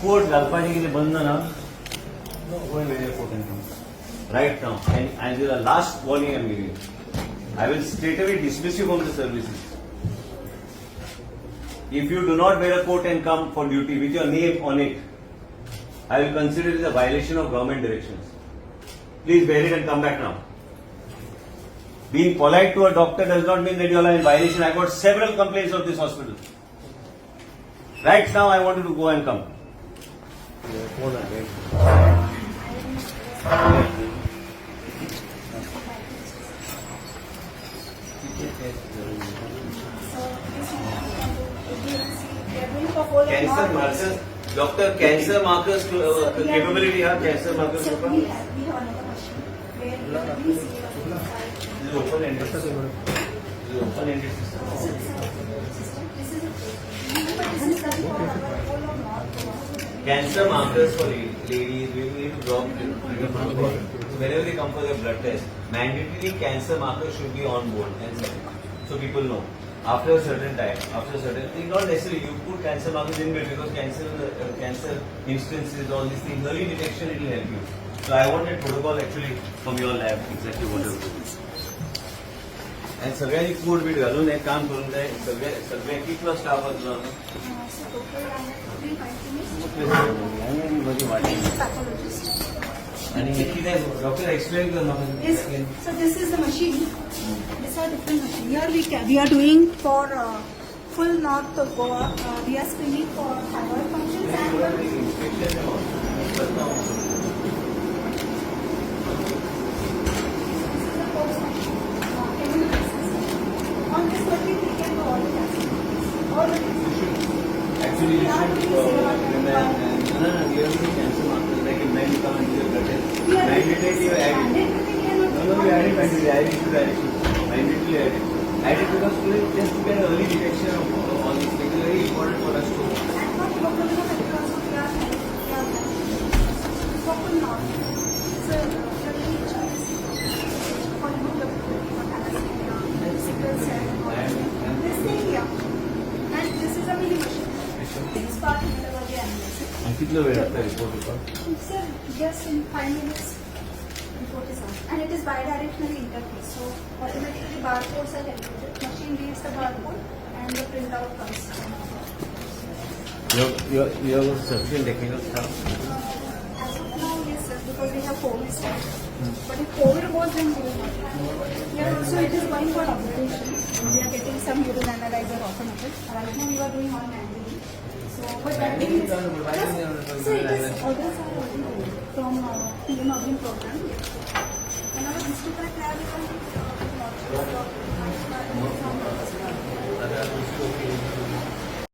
Coat घालपाचें कितें बंद ना go and wear your coat and come right now, and this is the last warning I am giving you. I will straight away dismiss you from the services if you do not wear a coat and come for duty with your name on it. I will consider it as a violation of government directions. Please wear it and come back now. Being polite to a doctor does not mean that you are in violation. I got several complaints of this hospital. Right now I want you to go and come. Cancer markers, doctor, cancer markers capability have cancer markers. So we have another machine where we see This is open-ended system. This is open-ended system. this is a for our whole or not. Cancer markers for ladies, we need to drop whenever they come for their blood test. Mandatorily, cancer markers should be on board and set, so people know. After a certain time, not necessarily you put cancer markers in bed because cancer instances, all these things, early detection it will help you. So I wanted protocol actually from your lab, exactly what you do. And सगळ्यांनी coat beat घालून एक काम करून जाय सगळ्या कितलो staff आसलो So total I have 3 hygienists, pathologists. आणि कितें डॉक्टर एक्सप्लेन कर म्हाका. Yes. So this is the machine. These are different machines. Here we are doing for full north of Goa. We are screening for thyroid functions and on this machine we can do all the tests. All the tests. Actually, you should we are doing cancer markers like in men come and do your blood test. Mandatory you add it. No, we add it mandatory. I should add it. Mandatory add it. Add it because just to get early detection of all these things is very important for us to. And for hemoglobin of also we are for full north. So really for hemoglobin, for thalassemia, sickle cell, this thing here. And this is a mini machine. This part is metallurgy analysis. कितलो वेळ लागता report येवपाक? Sir, just in 5 minutes, report is out. And it is bidirectionally interface. So automatically barcodes are calculated. Machine reads the barcode and the printout comes. You have sufficient technical staff. As of now, yes, sir, because we have COVID staff. But if COVID was, then we will not. Here also it is going for observation. We are getting some urine analyzer automated. Right now we are doing all manually. So, but that means, so it is orders are already from PM Agri program. And our district lab is on